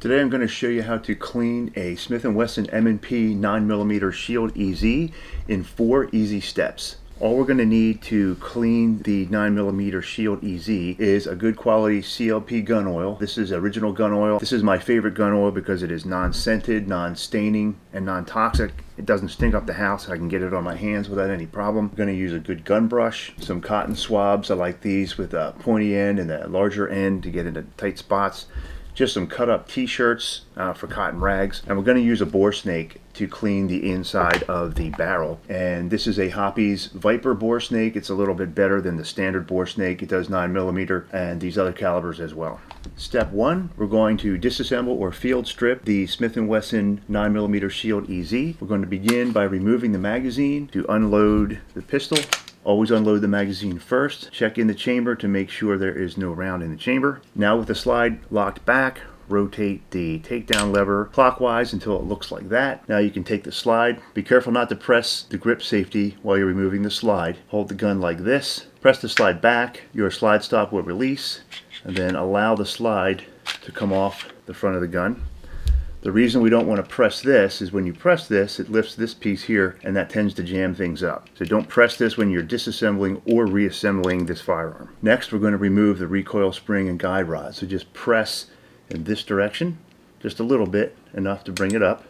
Today I'm going to show you how to clean a Smith Wesson M&P 9mm Shield EZ in 4 easy steps. All we're going to need to clean the 9mm Shield EZ is a good quality C.L.P gun oil. This is original gun oil. This is my favorite gun oil because it is non-scented, non-staining, and non-toxic. It doesn't stink up the house. I can get it on my hands without any problem. I'm going to use a good gun brush, some cotton swabs. I like these with a pointy end and a larger end to get into tight spots. Just some cut up t-shirts for cotton rags, and we're going to use a Boresnake to clean the inside of the barrel. And this is a Hoppes Viper Boresnake. It's a little bit better than the standard Boresnake. It does 9mm and these other calibers as well. Step 1, we're going to disassemble or field strip the Smith Wesson 9mm Shield EZ. We're going to begin by removing the magazine to unload the pistol. Always unload the magazine first. Check in the chamber to make sure there is no round in the chamber. Now with the slide locked back, rotate the takedown lever clockwise until it looks like that. Now you can take the slide. Be careful not to press the grip safety while you're removing the slide. Hold the gun like this. Press the slide back. Your slide stop will release, and then allow the slide to come off the front of the gun. The reason we don't want to press this is when you press this, it lifts this piece here, and that tends to jam things up. So don't press this when you're disassembling or reassembling this firearm. Next, we're going to remove the recoil spring and guide rod. So just press in this direction, just a little bit, enough to bring it up.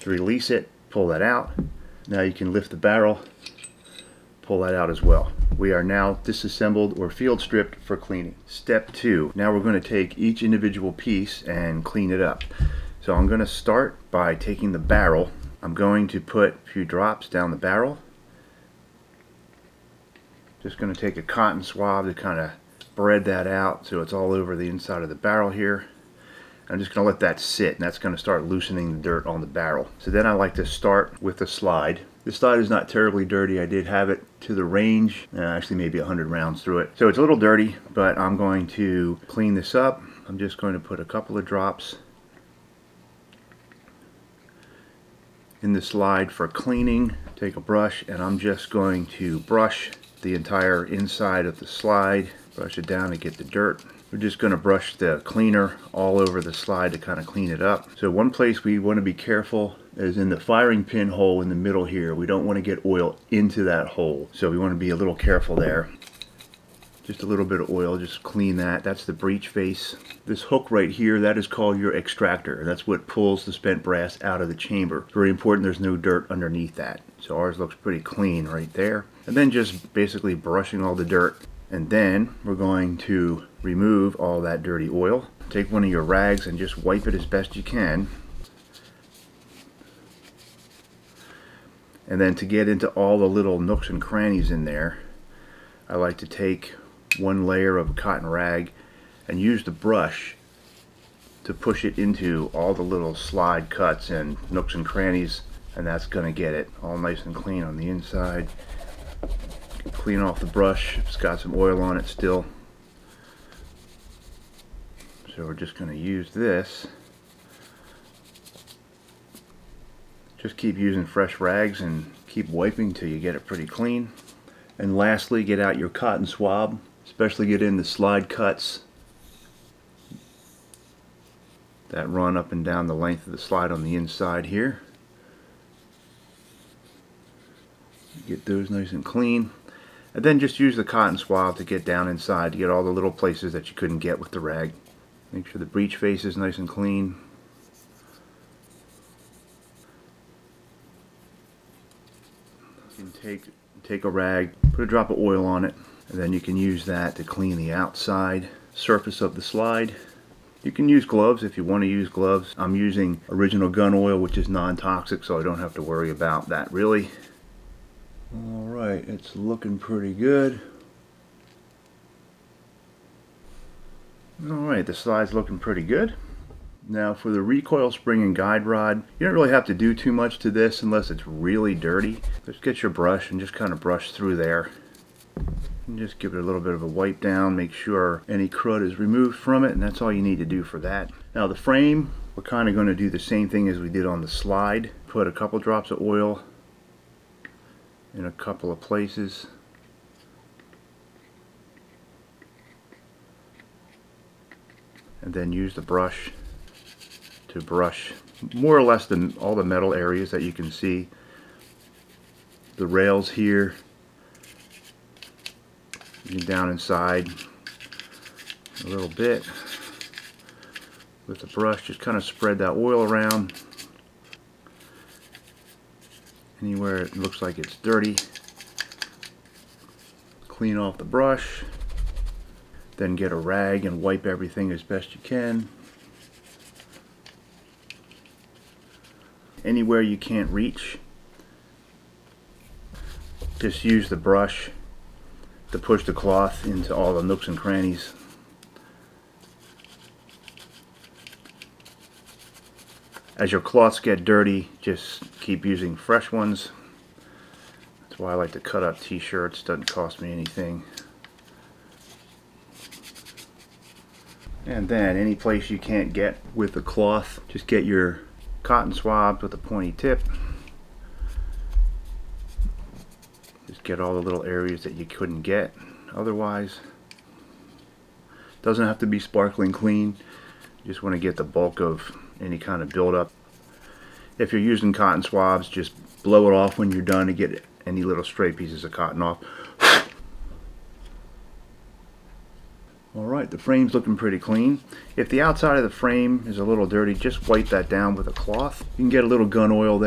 To release it, pull that out. Now you can lift the barrel, pull that out as well. We are now disassembled or field stripped for cleaning. Step 2, now we're going to take each individual piece and clean it up. So I'm going to start by taking the barrel. I'm going to put a few drops down the barrel. Just going to take a cotton swab to kind of spread that out so it's all over the inside of the barrel here. I'm just going to let that sit, and that's going to start loosening the dirt on the barrel. So then I like to start with the slide. This slide is not terribly dirty. I did have it to the range, actually maybe 100 rounds through it. So it's a little dirty, but I'm going to clean this up. I'm just going to put a couple of drops in the slide for cleaning. Take a brush, and I'm just going to brush the entire inside of the slide. Brush it down to get the dirt. We're just going to brush the cleaner all over the slide to kind of clean it up. So one place we want to be careful is in the firing pin hole in the middle here. We don't want to get oil into that hole, so we want to be a little careful there. Just a little bit of oil, just clean that. That's the breech face. This hook right here, that is called your extractor. That's what pulls the spent brass out of the chamber. It's very important there's no dirt underneath that. So ours looks pretty clean right there. And then just basically brushing all the dirt. And then we're going to remove all that dirty oil. Take one of your rags and just wipe it as best you can. And then to get into all the little nooks and crannies in there, I like to take one layer of a cotton rag and use the brush to push it into all the little slide cuts and nooks and crannies, and that's going to get it all nice and clean on the inside. Clean off the brush if it's got some oil on it still. So we're just going to use this. Just keep using fresh rags and keep wiping till you get it pretty clean. And lastly, get out your cotton swab, especially get in the slide cuts that run up and down the length of the slide on the inside here. Get those nice and clean. And then just use the cotton swab to get down inside to get all the little places that you couldn't get with the rag. Make sure the breech face is nice and clean. You can take a rag, put a drop of oil on it, and then you can use that to clean the outside surface of the slide. You can use gloves if you want to use gloves. I'm using original gun oil, which is non-toxic, so I don't have to worry about that really. Alright, it's looking pretty good. Alright, the slide's looking pretty good. Now for the recoil spring and guide rod, you don't really have to do too much to this unless it's really dirty. Just get your brush and just kind of brush through there. And just give it a little bit of a wipe down, make sure any crud is removed from it, and that's all you need to do for that. Now the frame, we're kind of going to do the same thing as we did on the slide. Put a couple drops of oil in a couple of places. and then use the brush to brush more or less all the metal areas that you can see. The rails here, down inside a little bit with the brush, just kind of spread that oil around. Anywhere it looks like it's dirty, clean off the brush, then get a rag and wipe everything as best you can. Anywhere you can't reach, just use the brush to push the cloth into all the nooks and crannies. As your cloths get dirty, just keep using fresh ones. That's why I like to cut up t-shirts, doesn't cost me anything. And then any place you can't get with the cloth, just get your cotton swabs with a pointy tip. Just get all the little areas that you couldn't get otherwise. Doesn't have to be sparkling clean. You just want to get the bulk of any kind of buildup. If you're using cotton swabs, just blow it off when you're done to get any little stray pieces of cotton off. Alright, the frame's looking pretty clean. If the outside of the frame is a little dirty, just wipe that down with a cloth. You can get a little gun oil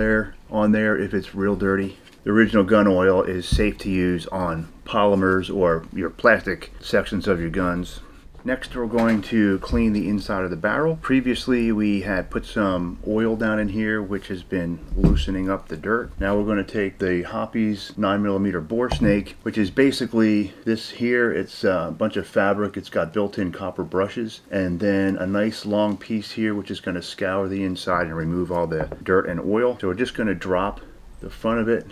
on there if it's real dirty. The original gun oil is safe to use on polymers or your plastic sections of your guns. Next, we're going to clean the inside of the barrel. Previously, we had put some oil down in here, which has been loosening up the dirt. Now we're going to take the Hoppes 9mm Boresnake, which is basically this here. It's a bunch of fabric. It's got built-in copper brushes, and then a nice long piece here, which is going to scour the inside and remove all the dirt and oil. So we're just going to drop the front of it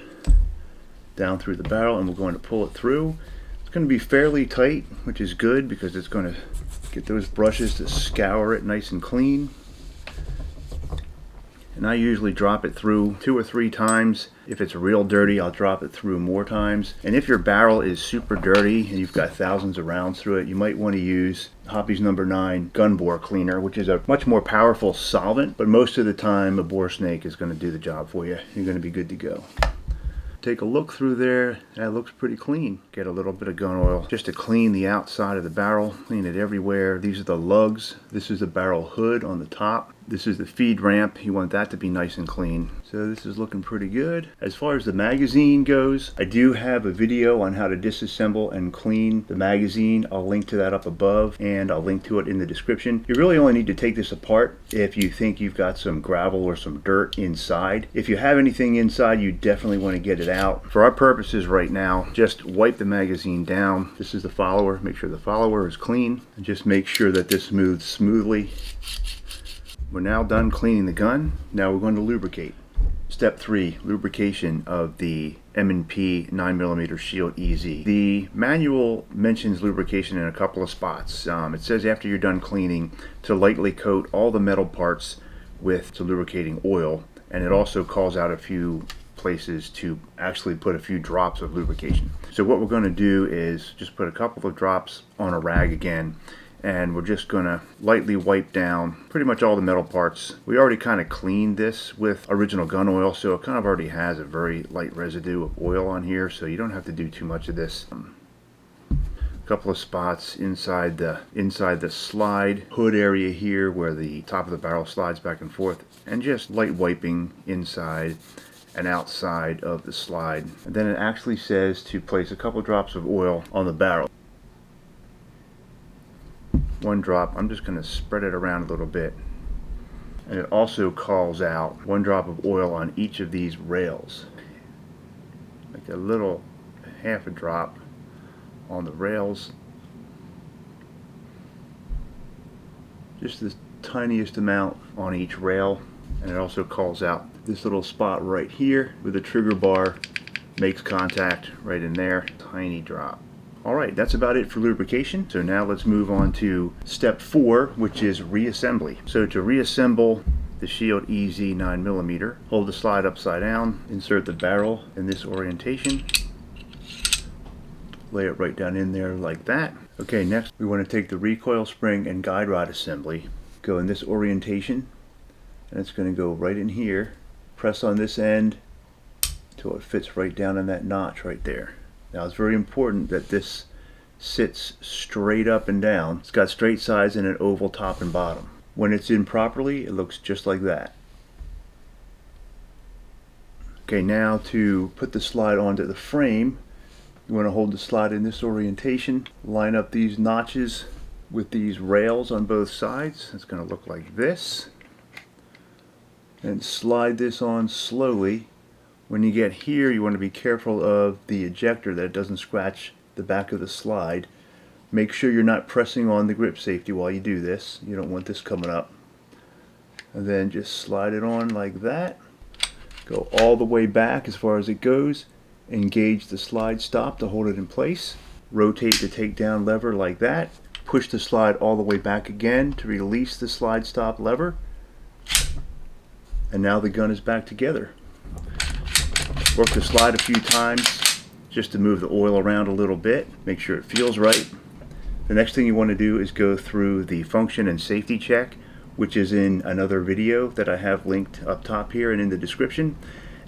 down through the barrel, and we're going to pull it through. Going to be fairly tight, which is good because it's going to get those brushes to scour it nice and clean. And I usually drop it through 2 or 3 times. If it's real dirty, I'll drop it through more times. And if your barrel is super dirty and you've got thousands of rounds through it, you might want to use Hoppes No. 9 gun bore cleaner, which is a much more powerful solvent, but most of the time a Boresnake is going to do the job for you. You're going to be good to go. Take a look through there. That looks pretty clean. Get a little bit of gun oil just to clean the outside of the barrel. Clean it everywhere. These are the lugs. This is the barrel hood on the top. This is the feed ramp. You want that to be nice and clean. So this is looking pretty good. As far as the magazine goes, I do have a video on how to disassemble and clean the magazine. I'll link to that up above, and I'll link to it in the description. You really only need to take this apart if you think you've got some gravel or some dirt inside. If you have anything inside, you definitely want to get it out. For our purposes right now, just wipe the magazine down. This is the follower. Make sure the follower is clean, and just make sure that this moves smoothly. We're now done cleaning the gun. Now we're going to lubricate. Step 3, lubrication of the M&P 9mm Shield EZ. The manual mentions lubrication in a couple of spots. It says after you're done cleaning to lightly coat all the metal parts with some lubricating oil, and it also calls out a few places to actually put a few drops of lubrication. So what we're going to do is just put a couple of drops on a rag again, and we're just going to lightly wipe down pretty much all the metal parts. We already kind of cleaned this with original gun oil, so it kind of already has a very light residue of oil on here, so you don't have to do too much of this. A couple of spots inside the slide hood area here where the top of the barrel slides back and forth, and just light wiping inside and outside of the slide. And then it actually says to place a couple drops of oil on the barrel. 1 drop. I'm just going to spread it around a little bit. And it also calls out 1 drop of oil on each of these rails. Like a little half a drop on the rails. Just the tiniest amount on each rail. And it also calls out this little spot right here where the trigger bar makes contact right in there. Tiny drop. Alright, that's about it for lubrication. So now let's move on to step 4, which is reassembly. So to reassemble the Shield EZ 9mm, hold the slide upside down, insert the barrel in this orientation, lay it right down in there like that. Okay, next we want to take the recoil spring and guide rod assembly, go in this orientation, and it's going to go right in here. Press on this end till it fits right down in that notch right there. Now it's very important that this sits straight up and down. It's got straight sides and an oval top and bottom. When it's in properly, it looks just like that. Okay, now to put the slide onto the frame, you want to hold the slide in this orientation, line up these notches with these rails on both sides. It's going to look like this. And slide this on slowly. When you get here, you want to be careful of the ejector that it doesn't scratch the back of the slide. Make sure you're not pressing on the grip safety while you do this. You don't want this coming up. And then just slide it on like that. Go all the way back as far as it goes. Engage the slide stop to hold it in place. Rotate the takedown lever like that. Push the slide all the way back again to release the slide stop lever. And now the gun is back together. Work the slide a few times just to move the oil around a little bit. Make sure it feels right. The next thing you want to do is go through the function and safety check, which is in another video that I have linked up top here and in the description.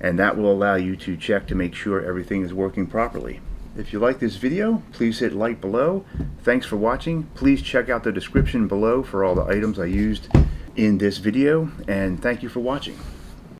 And that will allow you to check to make sure everything is working properly. If you like this video, please hit like below. Thanks for watching. Please check out the description below for all the items I used in this video, and thank you for watching.